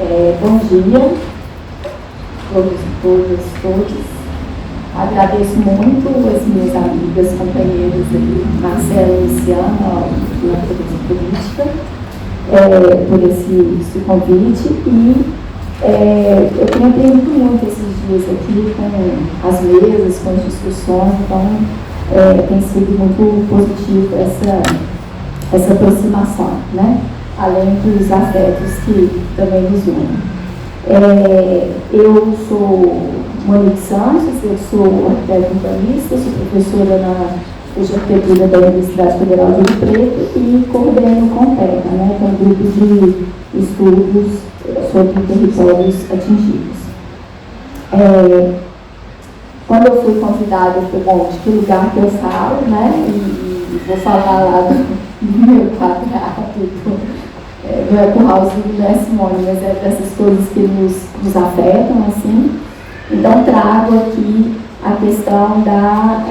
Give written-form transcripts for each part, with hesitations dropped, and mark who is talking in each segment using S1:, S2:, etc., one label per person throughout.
S1: Bom dia, todos. Agradeço muito as minhas amigas, companheiras aí, Marcela e Luciana, da política, por esse convite. E eu tenho aprendido muito esses dias aqui com as mesas, com as discussões, então tem sido muito positivo essa aproximação, né? Além dos afetos que também nos unem. Eu sou Monique Santos, eu sou arquiteta urbanista, sou professora na arquitetura da Universidade Federal de Rio Preto e coordeno o CONTECA, né, que é um grupo de estudos sobre territórios atingidos. Quando eu fui convidada, eu falei, bom, de que lugar que eu falo, né, e vou falar lá do meu quadrado, não é por causa do Simone, mas é dessas coisas que nos afetam, assim. Então, trago aqui a questão da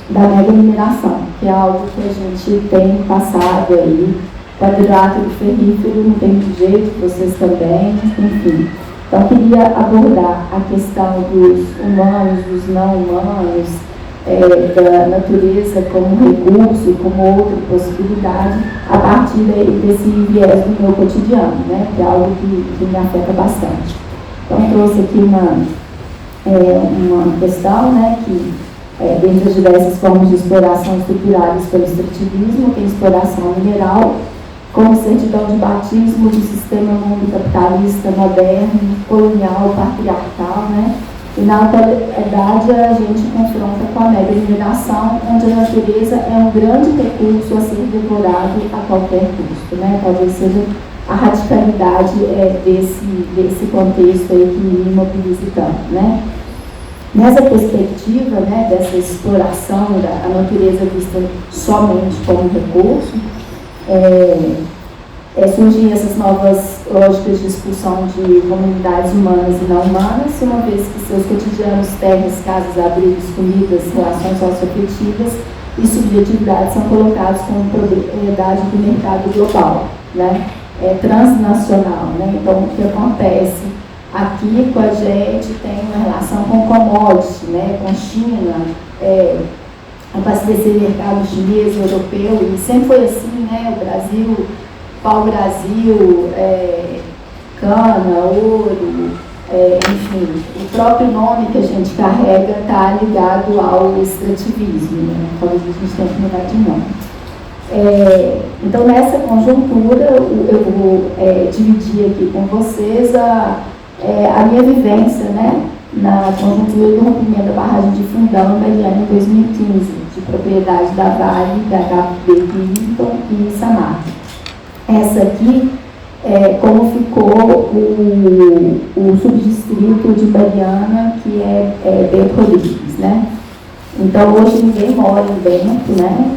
S1: mega mineração, que é algo que a gente tem passado aí, quadrilátero ferrífero, não tem jeito, vocês também, enfim. Então, queria abordar a questão dos humanos, dos não humanos, da natureza como recurso e como outra possibilidade, a partir desse viés do meu cotidiano, né, que é algo que me afeta bastante. Então, trouxe aqui uma questão, né, que dentre as diversas formas de exploração estruturadas pelo extrativismo, tem exploração mineral, como certidão de batismo do sistema mundo capitalista moderno, colonial, patriarcal, né? E na atualidade a gente confronta com a mega mineração, onde a natureza é um grande recurso a ser devorado a qualquer custo, né? Talvez seja a radicalidade desse contexto aí que me imobiliza tanto, né? Nessa perspectiva, né, dessa exploração da natureza vista somente como recurso, surgem essas novas lógicas de expulsão de comunidades humanas e não humanas, uma vez que seus cotidianos, terras, casas, abrigos, comidas, relações socioafetivas e subjetividades são colocados como propriedade do mercado global, né? Transnacional, né? Então, o que acontece aqui com a gente tem uma relação com commodity, né? Com China, abastecer mercado chinês, europeu, e sempre foi assim, né? O Brasil, pau-brasil, cana, ouro, enfim, o próprio nome que a gente carrega está ligado ao extrativismo, né? Talvez a gente tenha que mudar de nome. Então, nessa conjuntura, eu vou dividir aqui com vocês a minha vivência, né, na conjuntura do rompimento da barragem de Fundão, em 2015, de propriedade da Vale, da HB Clinton e Samarco. Essa aqui é como ficou o subdistrito de Mariana, que é Bento Rodrigues, né? Então, hoje ninguém mora em Bento, né?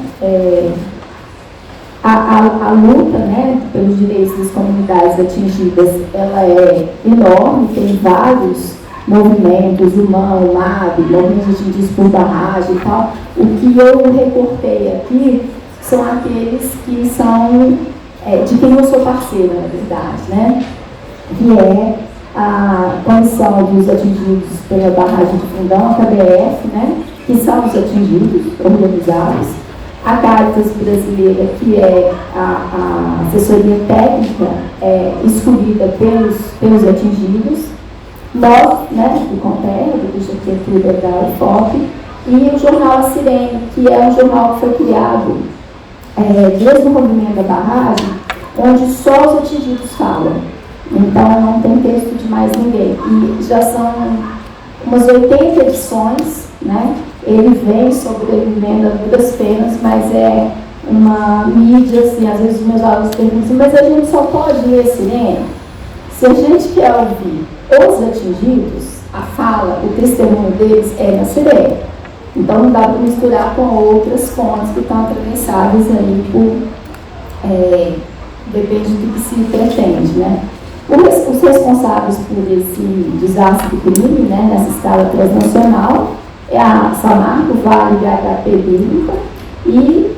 S1: A luta, né, pelos direitos das comunidades atingidas, ela é enorme, tem vários movimentos, o MAN, o MAB, movimentos atingidos por barragem e tal. O que eu recortei aqui são aqueles que são, de quem eu sou parceira, na verdade, né, que é a Comissão dos Atingidos pela Barragem de Fundão, a KBF, né, que são os atingidos, organizados, a Caritas Brasileira, que é a assessoria técnica escolhida pelos atingidos, nós, né, do CONTECA, do Arquitetura da UFOP, e o jornal A Sirene, que é um jornal que foi criado desde o rompimento da barragem, onde só os atingidos falam. Então, não tem texto de mais ninguém. E já são umas 80 edições, né? Ele vem sobrevivendo a duras penas, mas é uma mídia, assim, às vezes os meus alunos perguntam assim, mas a gente só pode ler Sirene? Se a gente quer ouvir os atingidos, a fala, o testemunho deles é na Sirene. Então não dá para misturar com outras fontes que estão atravessadas aí depende do que se pretende, né? Os responsáveis por esse desastre de crime, né, nessa escala transnacional, é a Samarco, Vale e a HP Bíblica, e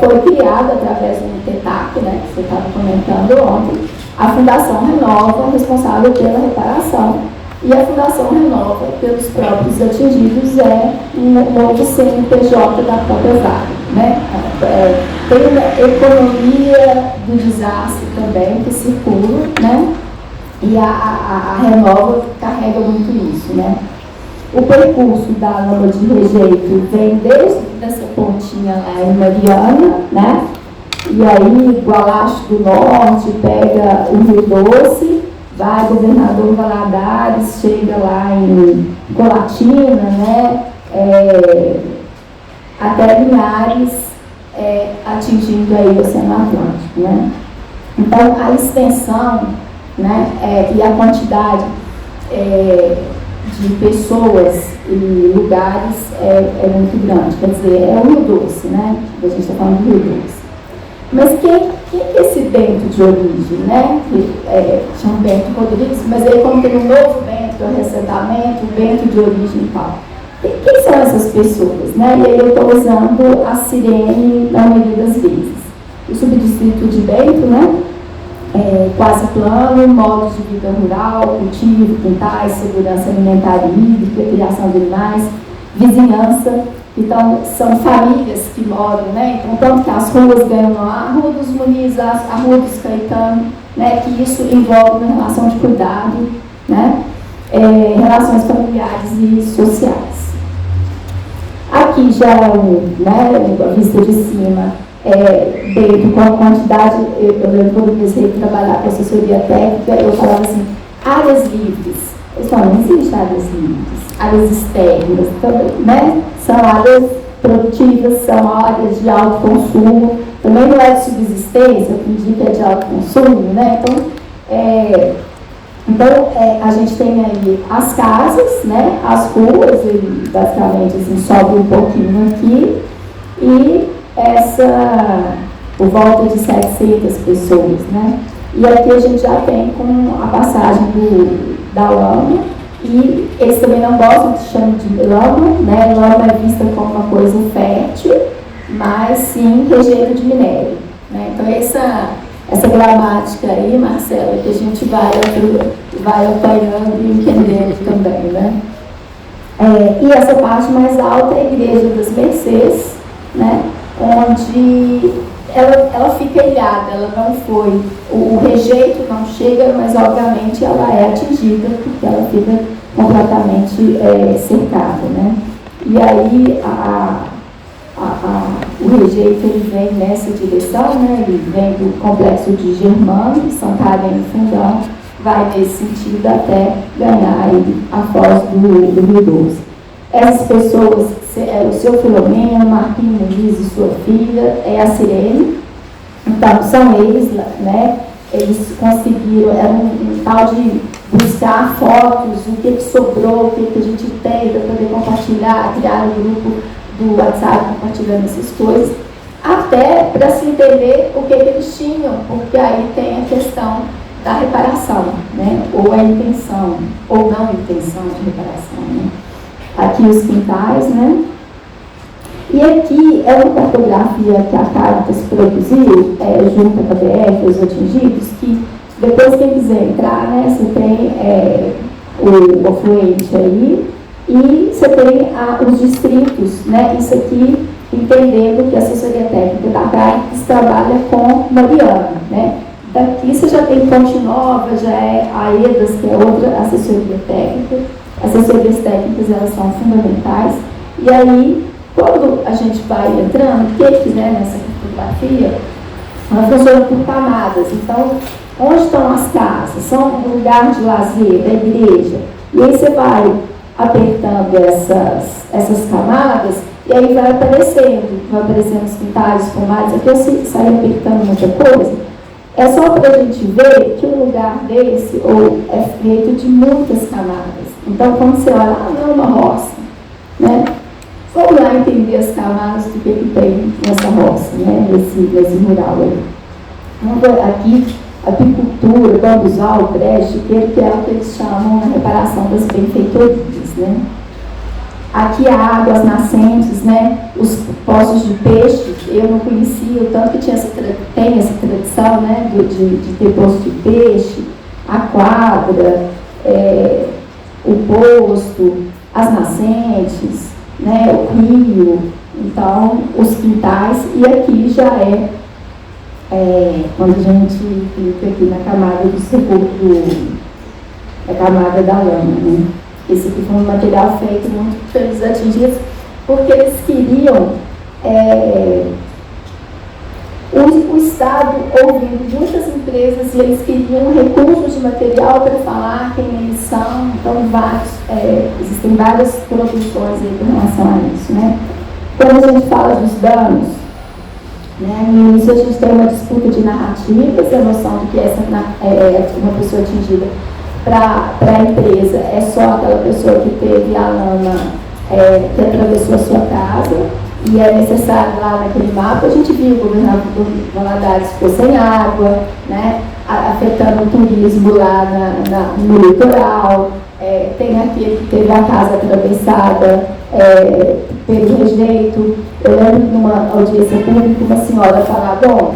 S1: foi criado através do TETAC, né, que você estava comentando ontem, A Fundação Renova é responsável pela reparação e a Fundação Renova, pelos próprios atingidos, é um novo CNPJ da própria vaga, né? Tem uma economia do desastre também que circula, né? E a Renova carrega muito isso, né? O percurso da lama de rejeito vem desde essa pontinha lá em Mariana, né? E aí, Gualache do Norte pega o Rio Doce, vai Governador Valadares, chega lá em Colatina, né? Até Linhares, atingindo aí o Oceano Atlântico, né? Então, a extensão, né, e a quantidade de pessoas e lugares é muito grande. Quer dizer, é o Rio Doce, né? A gente está falando do Rio Doce. Mas quem é esse Bento de origem, né? Chama Bento Rodrigues, mas aí como tem um novo Bento, um reassentamento, um Bento de origem e tal. Quem são essas pessoas, né? E aí eu estou usando a Cirene na maioria das vezes. O subdistrito de Bento, né? Quase plano, modos de vida rural, cultivo, quintais, segurança alimentar e hídrica, criação de animais, vizinhança. Então, são famílias que moram, né? Então, tanto que as ruas ganham a Rua dos Muniz, a Rua dos Caetano, né? Que isso envolve uma relação de cuidado, né? Relações familiares e sociais. Aqui já né, a vista de cima, dentro com a quantidade, eu lembro quando eu comecei a trabalhar com assessoria técnica, eu falava assim, áreas livres. Eu falava, não existe áreas livres, áreas externas, também, né? São áreas produtivas, são áreas de alto consumo, também não é de subsistência, que indica de alto consumo, né? Então, a gente tem aí as casas, né? As ruas, e basicamente assim, sobe um pouquinho aqui, e por volta de 700 pessoas, né? E aqui a gente já tem com a passagem da lama, e eles também não gostam de chamar de lama, né? Lama é vista como uma coisa fértil, mas sim rejeito de minério, né? Então essa gramática aí, Marcela, que a gente vai apanhando e entendendo também, né? E essa parte mais alta é a Igreja das Mercês, né? Onde ela fica ilhada, ela não foi, o rejeito não chega, mas obviamente ela é atingida, porque ela fica completamente cercada, né? E aí o rejeito ele vem nessa direção, né? Ele vem do complexo de Germano, São Carém e Fundão, vai nesse sentido até ganhar aí a foz do Rio Doce. Essas pessoas, o seu Filomena, Marquinhos Muniz e sua filha, a Cirene. Então, são eles, né? Eles conseguiram, era um tal de buscar fotos, o que sobrou, o que a gente tem para poder compartilhar, criar um grupo do WhatsApp compartilhando essas coisas, até para se entender o que eles tinham, porque aí tem a questão da reparação, né? Ou a intenção, ou não intenção de reparação, né? Aqui os quintais, né? E aqui é uma cartografia que a Caritas produziu, junto à KBF, os atingidos, que depois quem quiser entrar, né, você tem o afluente aí, e você tem os distritos, né? Isso aqui, entendendo que a assessoria técnica da Caritas trabalha com Mariana, né? Daqui você já tem Ponte Nova, já é a EDAS, que é outra assessoria técnica. Assessorias técnicas, elas são fundamentais. E aí, quando a gente vai entrando, quem quiser nessa cartografia, ela funciona por camadas. Então, onde estão as casas? São um lugar de lazer da igreja. E aí você vai apertando essas camadas, e aí vai aparecendo os quintais, os pomares. Aqui eu saio apertando muita coisa. É só para a gente ver que um lugar desse é feito de muitas camadas. Então, quando você olha, não é uma roça, né? Vamos lá entender as camadas do que tem nessa roça, né? Nesse mural aí. Vamos ver aqui, apicultura, bambuzal, brejo, que é o que eles chamam na reparação das benfeitorias, né? Aqui a água, as nascentes, né? Os poços de peixe, eu não conhecia, o tanto que tem essa tradição, né? De ter poço de peixe, a quadra, o posto, as nascentes, né? O rio, então os quintais, e aqui já quando a gente fica aqui na camada da camada da lama, né? Esse aqui foi um material feito muito pelos atingidos, porque eles queriam o Estado ouvindo de muitas empresas, e eles queriam recursos de material para falar quem eles são. Então existem várias produções aí com relação a isso, né? Quando a gente fala dos danos, né, no início a gente tem uma disputa de narrativas, a noção de que uma pessoa atingida para a empresa é só aquela pessoa que teve a lama que atravessou a sua casa, e é necessário lá naquele mapa. A gente viu o governador Valadares ficou sem água, né, afetando o turismo lá no litoral. Tem aquele que teve a casa atravessada pelo rejeito. Eu lembro de uma audiência pública, uma senhora falar: bom,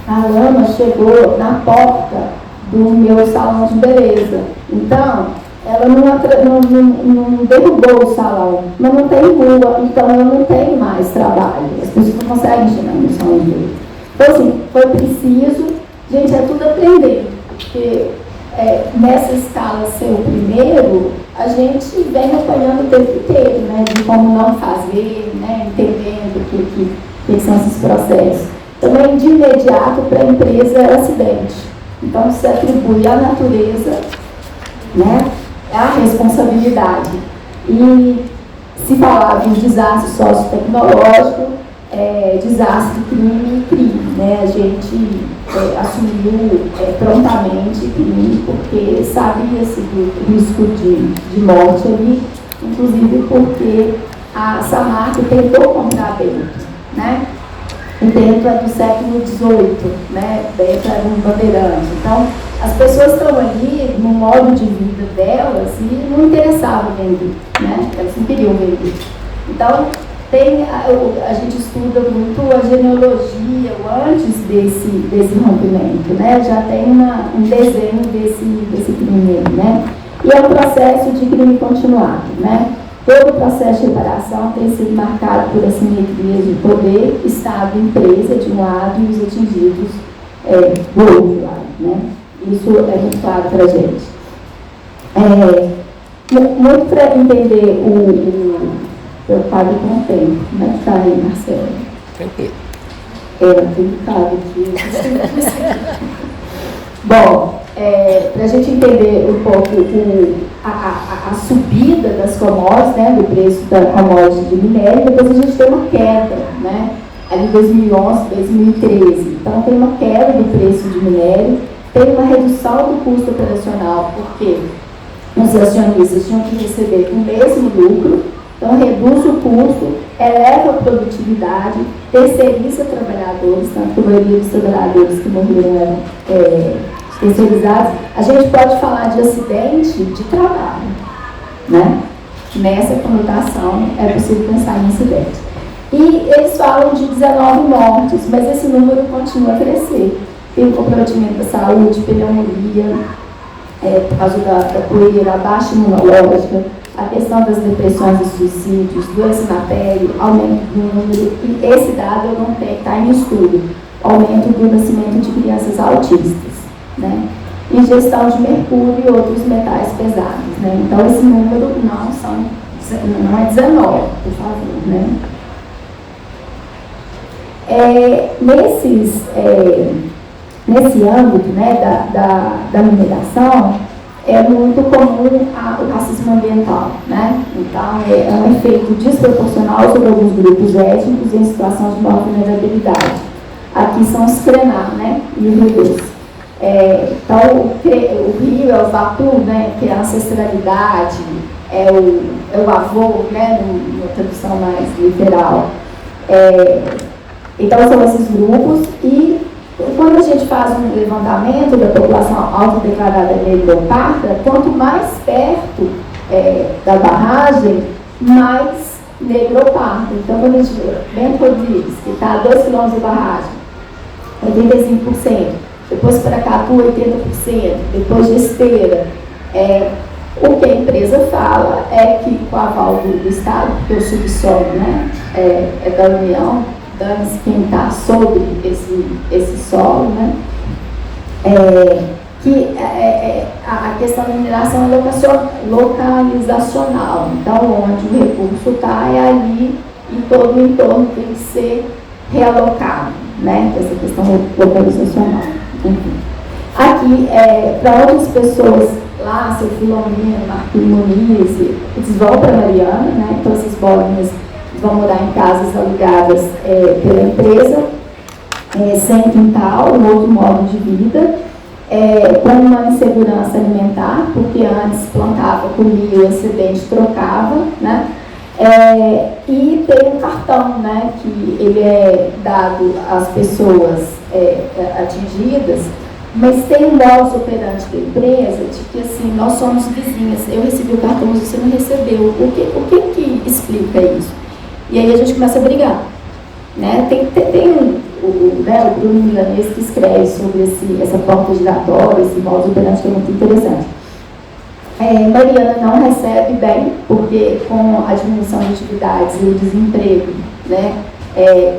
S1: a lama chegou na porta do meu salão de beleza, então ela não derrubou o salão, mas não tem rua, então eu não tenho mais trabalho, as pessoas não conseguem chegar no salão de beleza. Então, assim, foi preciso, gente, é tudo aprender, porque nessa escala ser o primeiro, a gente vem apanhando o tempo inteiro, né, de como não fazer, né, entendendo o que são esses processos. Também, de imediato, para a empresa é acidente. Então, se atribui à natureza, né, a responsabilidade. E se falava de desastre sociotecnológico, desastre, crime e crime, né? A gente assumiu prontamente crime, porque sabia-se do risco de morte ali, inclusive porque a Samarco tentou comprar Bento, né? O Bento é do século XVIII, né? Bento era um bandeirante. Então, as pessoas estão ali no modo de vida delas e não interessavam vender, né? Elas não queriam vender. Então, a gente estuda muito a genealogia, o antes desse rompimento, né? Já tem um desenho desse crime, né? E é um processo de crime continuado, né? Todo o processo de reparação tem sido marcado por assimetrias de poder, Estado e empresa de um lado e os atingidos do outro lado, né? Isso é muito claro para a gente. Muito para entender eu pago com o tempo. Como é que está aí, Marcelo?
S2: Tranquilo.
S1: Tem que ficar aqui. Bom, para a gente entender um pouco a subida das commodities, né, do preço da commodity de minério, depois a gente tem uma queda, né, ali em 2011, 2013. Então, tem uma queda do preço de minério, tem uma redução do custo operacional, porque os acionistas tinham que receber o mesmo lucro, então reduz o custo, eleva a produtividade, terceiriza trabalhadores, tanto que a maioria dos trabalhadores que morreram eram terceirizados. A gente pode falar de acidente de trabalho, né? Nessa conotação é possível pensar em acidente. E eles falam de 19 mortes, mas esse número continua a crescer. Tem o comprometimento da saúde, pneumonia, por causa da poeira, a baixa imunológica, a questão das depressões e suicídios, doença na pele, aumento do número, e esse dado eu não tenho, está em estudo, aumento do nascimento de crianças autistas, né? Ingestão de mercúrio e outros metais pesados, né? Então esse número não é 19, por favor, né? Nesse âmbito, né, da mineração, é muito comum o racismo ambiental, né? Então, é um efeito desproporcional sobre alguns grupos étnicos em situação de maior vulnerabilidade. Aqui são os Krená, né? E o Rio Doce. Então, o rio é o Vatu, né? Que é a ancestralidade, é o avô, né? Numa tradução mais literal. Então, são esses grupos, e quando a gente faz um levantamento da população autodeclarada negra ou parda, quanto mais perto da barragem, mais negro ou pardo. Então, quando a gente vê Bento Rodrigues, que está a 2 km de barragem, 85%, depois Paracatu, 80%, depois de Esteira. O que a empresa fala é que, com o aval do Estado, porque o subsolo, né, é da União, dane-se quem está sobre esse solo, né, que a questão da mineração é localizacional. Então, onde o recurso está é ali e todo o entorno tem que ser realocado, né, essa questão localizacional. Enfim. Aqui, para outras pessoas lá, seu Filomeno, Marquinhos Muniz, eles vão para Mariana, né, então esses bolinhas vão morar em casas alugadas pela empresa, sem quintal, um outro modo de vida, com uma insegurança alimentar, porque antes plantava, comia, o excedente trocava, né? E tem um cartão, né, que ele é dado às pessoas atingidas, mas tem um modus operandi da empresa de que, assim, nós somos vizinhas, eu recebi o cartão, mas você não recebeu. O que explica isso? E aí a gente começa a brigar, né? Tem o Bruno Milanês que escreve sobre essa porta giratória, esse modus operandi que é muito interessante. Mariana não recebe bem, porque com a diminuição de atividades e o desemprego, né,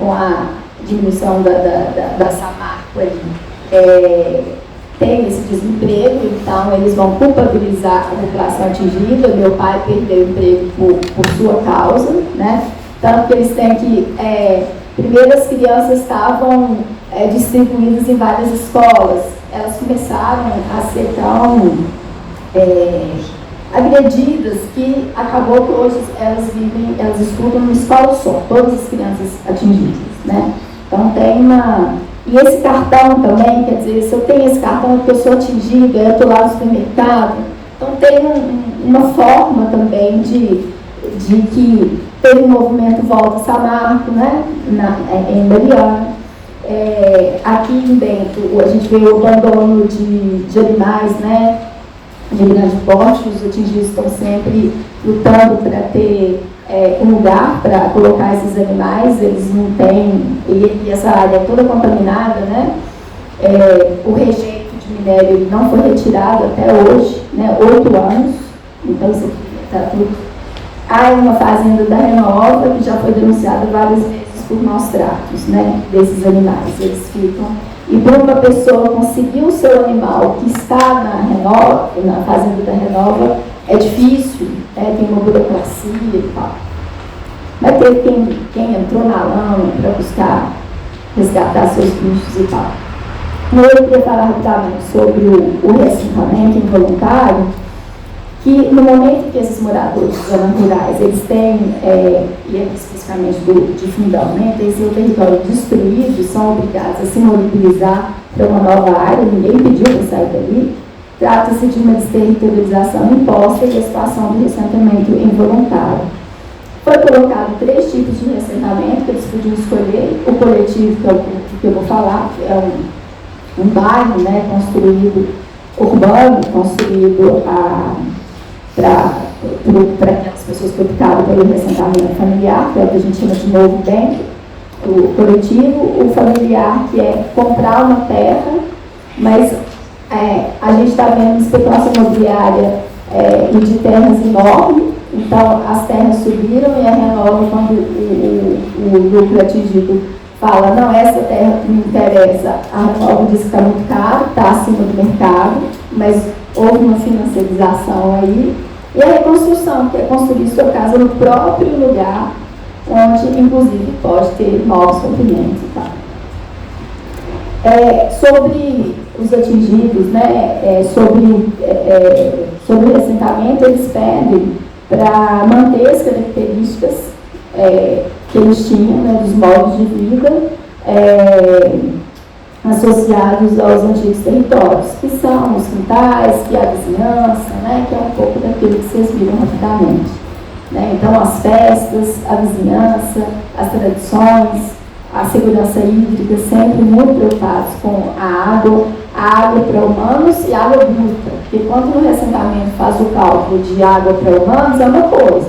S1: com a diminuição da Samarco ali, tem esse desemprego, então eles vão culpabilizar a população atingida. Meu pai perdeu o emprego por sua causa, né? Tanto que eles têm que, primeiro as crianças estavam distribuídas em várias escolas, elas começaram a ser tão agredidas que acabou que hoje elas estudam numa escola só, todas as crianças atingidas, né? Então tem e esse cartão também, quer dizer, se eu tenho esse cartão é porque eu sou atingida, eu estou lá no supermercado, então tem uma forma também de que teve um movimento Volta Samarco, né, em Mariana. Aqui em Bento, a gente vê o abandono de animais, né, de grande porte, os atingidos estão sempre lutando para ter um lugar para colocar esses animais, eles não têm, e essa área é toda contaminada, né? O rejeito de minério não foi retirado até hoje, né? 8 anos, então isso aqui está tudo. Há uma fazenda da Renova que já foi denunciada várias vezes por maus tratos, né, desses animais, eles ficam. E para uma pessoa conseguir o seu animal que está na fazenda da Renova, é difícil, tem uma burocracia e tal. Mas teve quem entrou na lama para buscar resgatar seus bichos e tal. Eu queria falar rapidamente sobre o reassentamento involuntário, que no momento que esses moradores de zonas rurais, eles têm, e especificamente de fundamento, eles têm o território destruído, são obrigados a se mobilizar para uma nova área, ninguém pediu para sair dali. Trata-se de uma desterritorialização imposta e a situação de reassentamento involuntário. Foi colocado 3 tipos de reassentamento que eles podiam escolher: o coletivo, que é o que eu vou falar, que é um bairro, né, construído, urbano, construído para aquelas pessoas que optaram pelo reassentamento familiar, que é o que a gente chama de novo bem, o coletivo, o familiar, que é comprar uma terra, mas a gente está vendo especulação imobiliária e de terras enormes, então as terras subiram e a Renova, quando o lucro atingido fala, não, essa terra que me interessa, a Renova diz que está muito caro, está acima do mercado, mas houve uma financiarização aí, e a reconstrução, que é construir sua casa no próprio lugar, onde inclusive pode ter novos sofrimentos e tal. Sobre os atingidos, né, sobre o reassentamento, eles pedem para manter as características que eles tinham, né, dos modos de vida associados aos antigos territórios, que são os quintais, que é a vizinhança, né, que é um pouco daquilo que vocês viram rapidamente. Né? Então, as festas, a vizinhança, as tradições, a segurança hídrica, sempre muito preocupados com a água para humanos e água bruta, porque quando no reassentamento faz o cálculo de água para humanos, é uma coisa,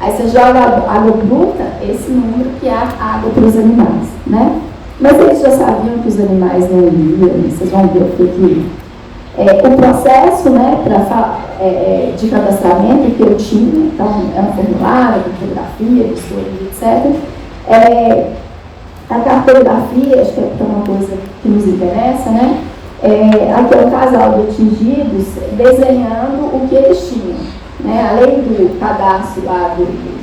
S1: Aí você joga água bruta, esse número que é a água para os animais, né? Mas eles já sabiam que os animais não iam, vocês vão ver o que o processo, né, de cadastramento que eu tinha, então é um formulário, fotografia, história, etc. A cartografia, acho que é uma coisa que nos interessa, né? Aqui é o casal de atingidos desenhando o que eles tinham, né? Além do cadastro lá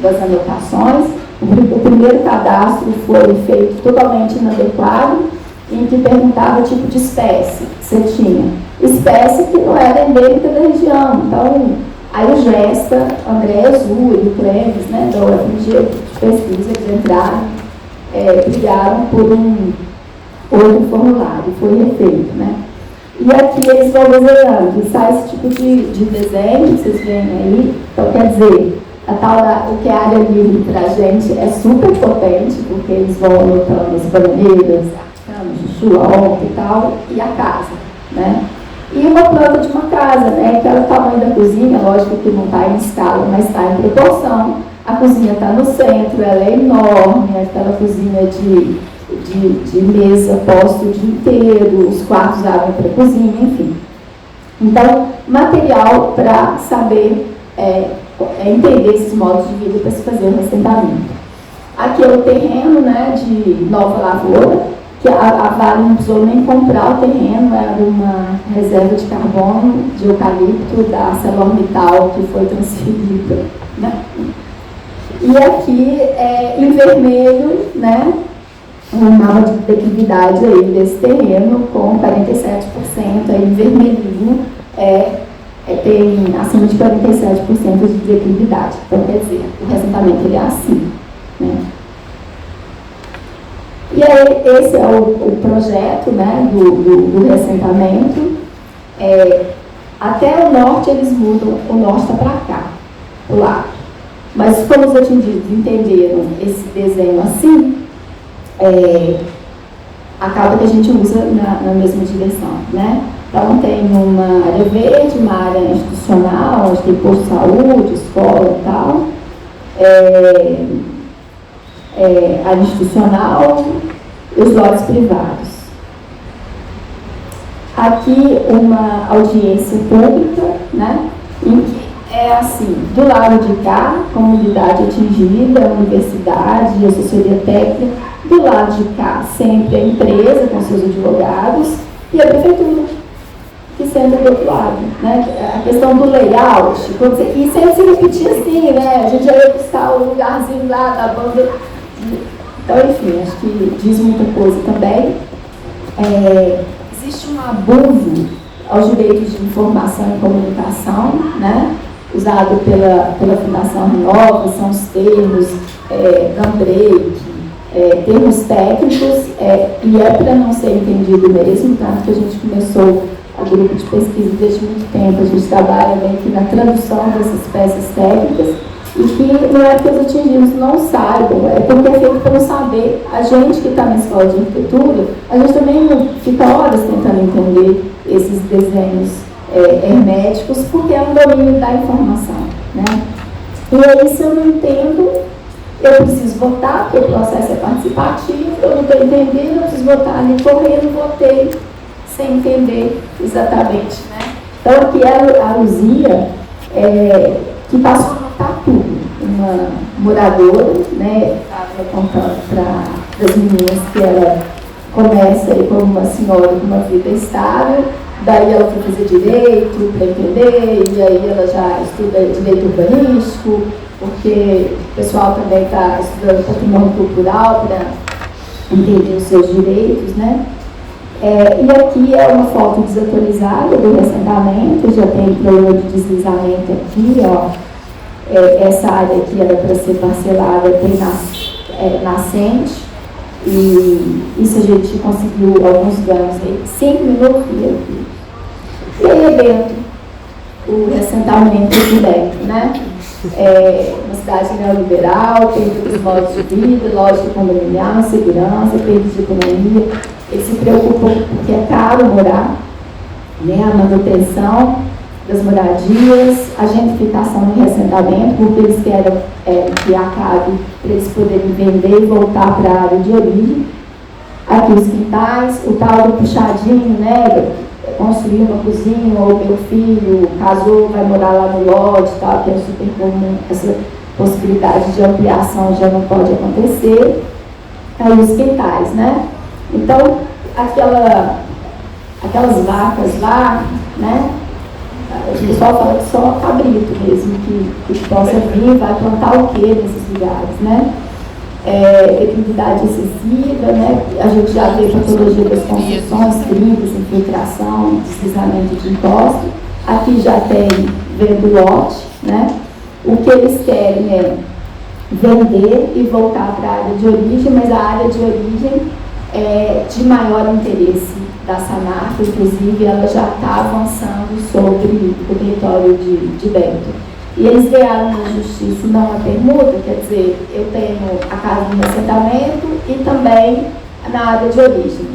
S1: das anotações, o primeiro cadastro foi feito totalmente inadequado, em que perguntava o tipo de espécie que você tinha. Espécie que não era endêmica da região. Então, aí o Gesta, André Azul e o Cleves, né, da UFMG de pesquisa, eles entraram, brigaram por um outro formulário, foi refeito, né? E aqui eles vão desenhando, e sai esse tipo de desenho, vocês veem aí. Então, quer dizer, o que é área livre para a gente é super potente, porque eles vão anotando as bandeiras, chuchu, a horta e tal, e a casa, né? E uma planta de uma casa, né? Que é o tamanho da cozinha, lógico que não está em escala, mas está em proporção. A cozinha está no centro, ela é enorme, aquela cozinha de mesa posta o dia inteiro, os quartos abrem para a cozinha, enfim. Então, material para saber entender esses modos de vida para se fazer o assentamento. Aqui é o terreno, né, de Nova Lavoura, que a Vale não precisou nem comprar o terreno, era uma reserva de carbono de eucalipto da ArcelorMittal que foi transferida, né? E aqui, em vermelho, né, um mapa de declividade aí desse terreno com 47%, aí vermelhinho tem acima de 47% de declividade. Então, quer dizer, o assentamento ele é assim, né? E aí, esse é o projeto, né, do reassentamento. Até o norte eles mudam, o norte está para cá, o lado. Mas como os atingidos entenderam esse desenho assim, acaba que a gente usa na mesma direção, né? Então tem uma área verde, uma área institucional, onde tem posto de saúde, escola e tal. Área institucional e os lotes privados. Aqui uma audiência pública, né, em que é assim, do lado de cá, comunidade atingida, universidade, assessoria técnica, do lado de cá sempre a empresa com seus advogados e a prefeitura, que senta do outro lado, né? A questão do layout, e sempre se repetia assim, né? A gente já ia buscar o lugarzinho lá da banda. Então, enfim, acho que diz muita coisa também. Existe um abuso aos direitos de informação e comunicação, né? Usado pela Fundação Renova, são os termos gun break, termos técnicos, e para não ser entendido mesmo, tanto que a gente começou a grupo de pesquisa desde muito tempo, a gente trabalha bem aqui na tradução dessas peças técnicas, e que não é que os atingidos não saibam, é porque é feito para não saber. A gente que está na escola de arquitetura, a gente também fica horas tentando entender esses desenhos herméticos, porque é um domínio da informação, né? E aí, se eu não entendo, eu preciso votar, porque o processo é participativo, eu não estou entendendo, eu preciso votar ali correndo, votei sem entender exatamente, né? Então, aqui é a Luzia, que passou a notar tudo. Uma moradora, né, estava contando para as meninas que ela começa aí como uma senhora com uma vida estável, daí ela foi fazer direito para entender, e aí ela já estuda direito urbanístico, porque o pessoal também está estudando patrimônio cultural para entender os seus direitos, né? E aqui é uma foto desatualizada do assentamento, já tem problema de deslizamento aqui, ó. Essa área aqui era para ser parcelada, tem nascente, e isso a gente conseguiu alguns ganhos aí, 5 minutos e aí dentro, o assentamento aqui dentro, né? Uma cidade neoliberal, tem todos os modos de vida, lógica condominial, segurança, termos de economia. Eles se preocupam porque é caro morar, né? A manutenção, das moradias, a gentrificação do reassentamento, porque eles querem que acabe para eles poderem vender e voltar para a área de origem. Aqui os quintais, o tal do puxadinho, né? Construir uma cozinha, ou meu filho casou, vai morar lá no lote, tal, que é super comum, essa possibilidade de ampliação já não pode acontecer. Aí os quintais, né? Então, aquelas vacas lá, né? O pessoal fala que só cabrito mesmo, que possa vir, vai plantar o quê nesses lugares, né? Declividade excessiva, né? A gente já vê patologia das construções, trilhos, infiltração, deslizamento de encosto. Aqui já tem vendo lote, né? O que eles querem é vender e voltar para a área de origem, mas a área de origem é de maior interesse da Samarco, inclusive ela já está avançando sobre o território de Bento. E eles ganharam na justiça não a permuta, quer dizer, eu tenho a casa de assentamento e também na área de origem.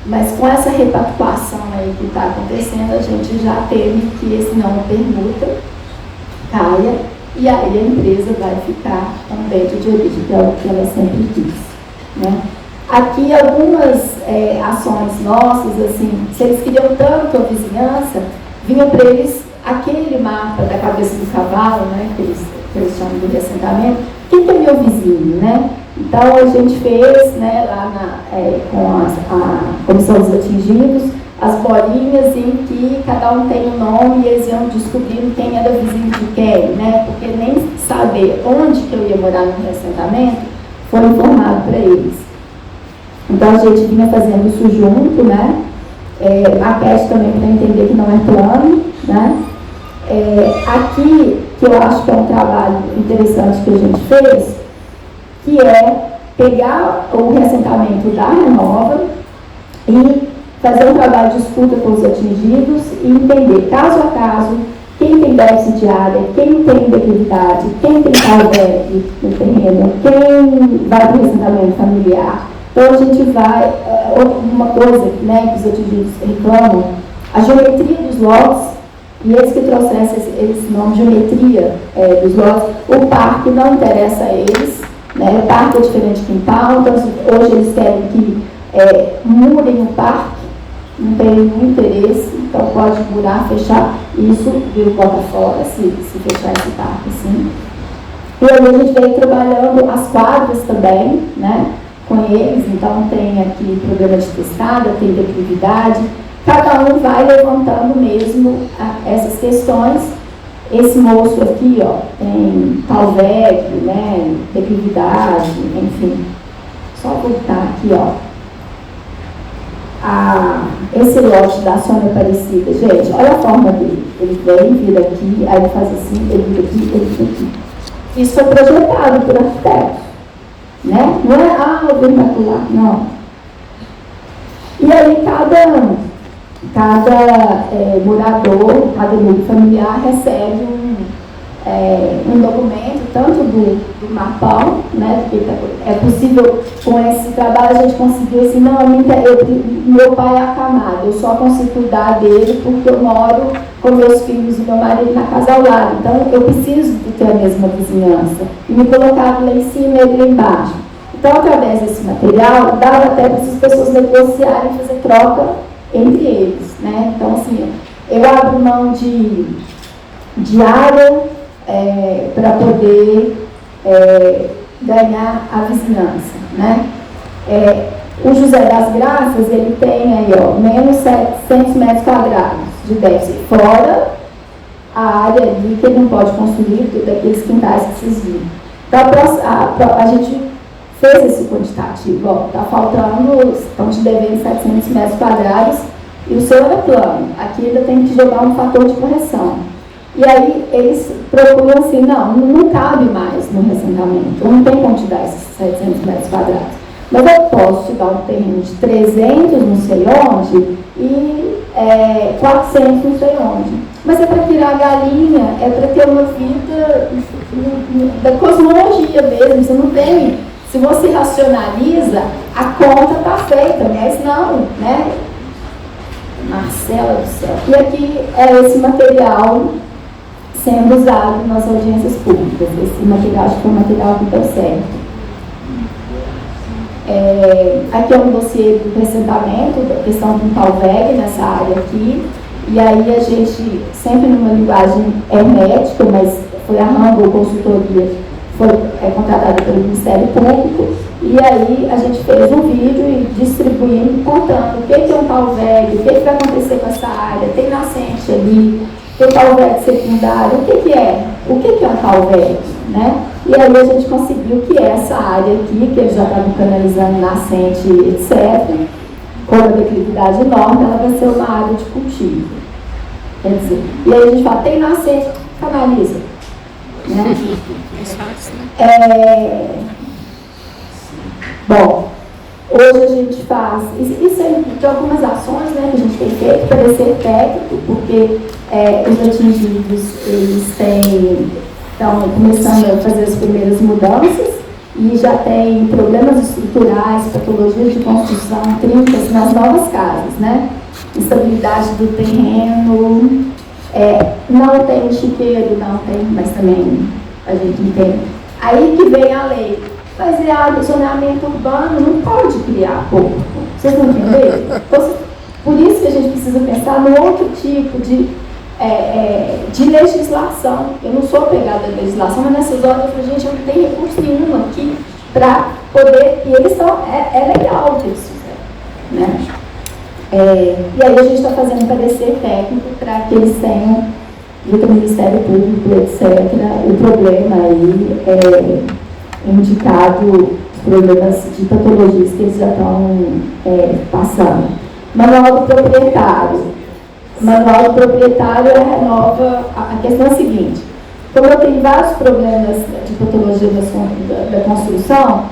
S1: Mas com essa repactuação aí que está acontecendo, a gente já teve que esse não a permuta caia, e aí a empresa vai ficar também de origem, que é o que ela sempre quis, né? Aqui algumas ações nossas, assim, se eles queriam tanto a vizinhança, vinha para eles aquele mapa da cabeça do cavalo, né, que eles chamam de assentamento, quem que é meu vizinho, né? Então a gente fez, né, lá com a Comissão dos Atingidos, as bolinhas em que cada um tem um nome e eles iam descobrindo quem era vizinho de quem, né? Porque nem saber onde que eu ia morar no reassentamento foi informado para eles. Então a gente vinha fazendo isso junto, né? Maquete também para entender que não é plano, né? Aqui, que eu acho que é um trabalho interessante que a gente fez, que é pegar o reassentamento da Renova e fazer um trabalho de escuta com os atingidos e entender, caso a caso, quem tem déficit de área, quem tem declividade, quem tem callback no terreno, quem vai para o reassentamento familiar. Então, a gente vai, uma coisa, né, que os atingidos reclamam, a geometria dos lotes, e eles que trouxeram esse nome, geometria dos lotes, o parque não interessa a eles, né, o parque é diferente de quintal, então hoje eles querem que murem o parque, não tem nenhum interesse, então pode murar, fechar, isso vira bota fora se fechar esse parque assim. E aí a gente vem trabalhando as quadras também, né, com eles, então tem aqui programa de testada, tem declividade, cada um vai levantando mesmo essas questões. Esse moço aqui, ó, tem Calvec, né, declividade, enfim. Só voltar aqui, ó. Esse lote da Sônia Aparecida, gente, olha a forma dele. Ele vem, vira aqui, aí ele faz assim, ele vira aqui, ele vira aqui. Isso foi projetado por arquitetos, né? Não é, eu vim macular, não. E aí cada morador, cada grupo familiar recebe um documento, tanto do mapão, né, porque é possível, com esse trabalho a gente conseguiu assim, não, meu pai é acamado, eu só consigo cuidar dele porque eu moro com meus filhos e meu marido na casa ao lado, então eu preciso de ter a mesma vizinhança, e me colocava lá em cima e ele lá embaixo. Então, através desse material, dava até para essas pessoas negociarem e fazer troca entre eles, né? Então, assim, eu abro mão de área para poder ganhar a vizinhança, né? O José das Graças, ele tem aí, ó, menos 700 metros quadrados de déficit, fora a área ali que ele não pode construir, daqueles quintais que vocês viram. Então, a gente fez esse quantitativo, ó, está faltando, estão te devendo 700 metros quadrados e o seu era plano, aqui ainda tem que jogar um fator de correção. E aí eles procuram assim, não cabe mais no reassentamento, eu não tenho como te dar esses 700 metros quadrados, mas eu posso te dar um terreno de 300 não sei onde e 400 não sei onde. Mas é para tirar a galinha, é para ter uma vida da cosmologia mesmo, você não tem. Se você racionaliza, a conta está feita, mas não, né? Marcela do céu. E aqui é esse material sendo usado nas audiências públicas. Esse material, acho que foi um material que deu certo. Aqui é um dossiê do acrescentamento da questão do tal VEG nessa área aqui. E aí a gente, sempre numa linguagem hermética, mas foi a Rambo Consultoria, foi contratada pelo Ministério Público, e aí a gente fez um vídeo e distribuindo, contando o que é um tal VEG, o que vai acontecer com essa área, tem nascente ali, tem tal VEG secundário, o que é um tal VEG, né? E aí a gente conseguiu que essa área aqui, que eles já estavam canalizando nascente, etc., com a declividade enorme, ela vai ser uma área de cultivo. Quer dizer, e aí a gente fala, tem nascente, canaliza. Né? Bom, hoje a gente faz, isso é de algumas ações, né, que a gente tem feito, parecer técnico, porque os atingidos, eles estão começando a fazer as primeiras mudanças, e já tem problemas estruturais, patologias de construção, trincas nas novas casas, né? Instabilidade do terreno, não tem chiqueiro, não tem, mas também a gente entende. Aí que vem a lei, mas o zoneamento urbano não pode criar porco. Vocês não entenderam? Por isso que a gente precisa pensar no outro tipo de legislação. Eu não sou apegada à legislação, mas nessas horas eu falo, gente, eu não tenho recurso nenhum aqui para poder, e eles estão, é legal o que eles fizeram, né? E aí a gente está fazendo parecer técnico para que eles tenham, junto ao Ministério Público, etc., o problema aí indicado, os problemas de patologias que eles já estão passando. Manual do proprietário. Manual do proprietário renova. A questão é a seguinte: como eu tenho vários problemas de patologia da construção,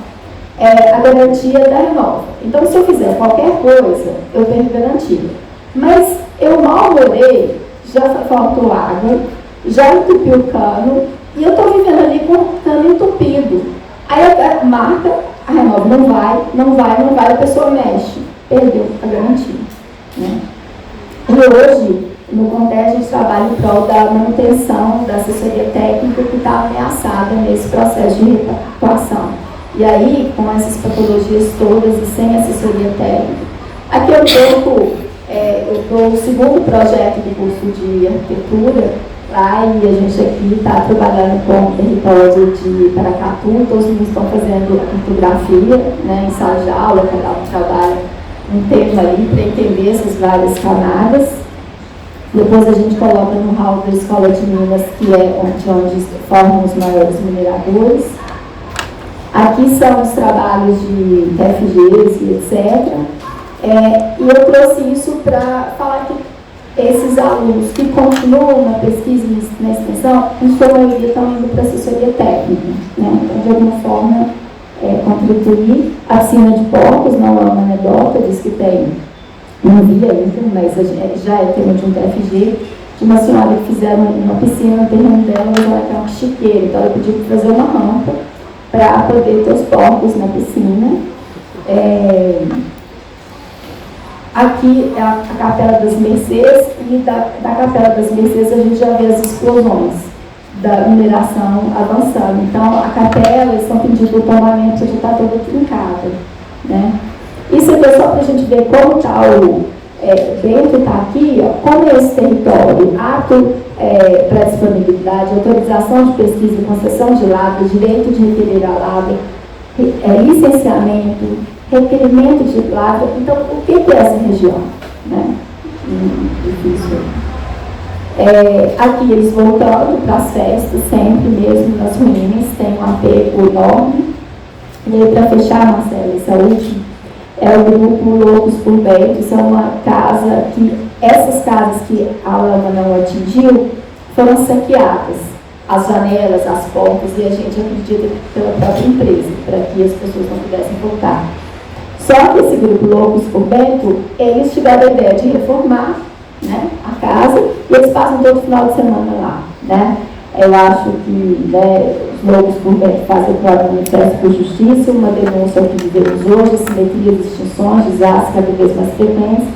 S1: a garantia da renova. Então, se eu fizer qualquer coisa, eu tenho garantia. Mas eu mal morei, já faltou água, já entupiu o cano, e eu estou vivendo ali com o cano entupido. Aí a marca, a renova não vai, a pessoa mexe, perdeu a garantia. Né? E hoje, no CONTER, a gente trabalha em prol da manutenção da assessoria técnica que está ameaçada nesse processo de repactuação. E aí, com essas patologias todas e sem assessoria técnica, aqui eu dou o segundo projeto do curso de arquitetura, lá, e a gente aqui está trabalhando com o território de Paracatu, todos os meninos estão fazendo cartografia, né, em sala de aula, cada um trabalha um tema ali para entender essas várias camadas. Depois a gente coloca no hall da Escola de Minas, que é onde formam os maiores mineradores. Aqui são os trabalhos de TFGs e etc. E eu trouxe isso para falar que esses alunos que continuam na pesquisa e na extensão, em sua maioria estão indo para a assessoria técnica. Né? Então, de alguma forma, contribuir. A piscina de porcos não é uma anedota, diz que tem, não vi ainda, mas já é tema de um TFG, de uma senhora que fizeram uma piscina no terreno dela, mas ela quer um chiqueiro, então ela pediu para fazer uma rampa para poder ter os porcos na piscina. Aqui é a Capela das Mercês, e da Capela das Mercês a gente já vê as explosões da mineração avançando. Então, a capela, eles estão pedindo o tombamento, já está toda trincada. Né? Isso aqui é só para a gente ver como está dentro está aqui, ó, como é esse território, ato para disponibilidade, autorização de pesquisa e concessão de lavra, direito de requerer a lavra, licenciamento, requerimento de lavra. Então, o que é essa região? Né? Difícil. Aqui eles voltando para as festas, sempre mesmo nas ruínas, tem um apego enorme. E aí, para fechar, Marcela, essa última, é o grupo Loucos por Bento. Isso é uma casa que, essas casas que a lama não atingiu, foram saqueadas. As janelas, as portas, e a gente acredita que pela própria empresa, para que as pessoas não pudessem voltar. Só que esse grupo Loucos por Bento, eles tiveram a ideia de reformar, né, a casa, e eles passam todo final de semana lá. Né? Eu acho que, né, os Loucos por Bento fazem o manifesto por justiça, uma denúncia ao que vivemos hoje, simetria, distinções, desastres cada vez mais frequentes.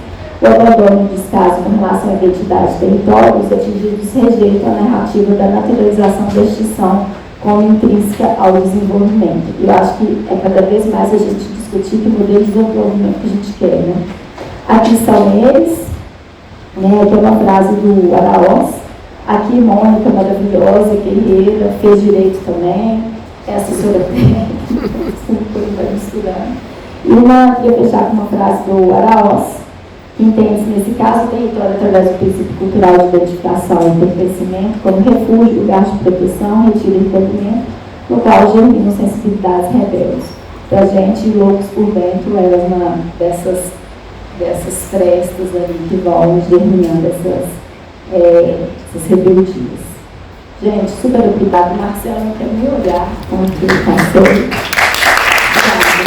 S1: o abandono de descaso com relação à identidade de territórios atingidos rejeita a narrativa da naturalização da extinção como intrínseca ao desenvolvimento. Eu acho que é cada vez mais a gente discutir que modelo de desenvolvimento que a gente quer, né? Aqui estão eles, né? Tem uma frase do Araós. Aqui, Mônica, maravilhosa, guerreira, fez direito também, é assessora técnica, vai misturando. E queria fechar com uma frase do Araós, que entende-se, nesse caso, o território através do princípio cultural de identificação e pertencimento como refúgio, lugar de proteção, retiro e recolhimento, no qual germinam sensibilidades rebeldes. Para a gente, loucos por dentro, elas dessas frestas ali que vão germinando essas rebeldias. Gente, super obrigada. Marcelo, não quero nem olhar como que ele passou.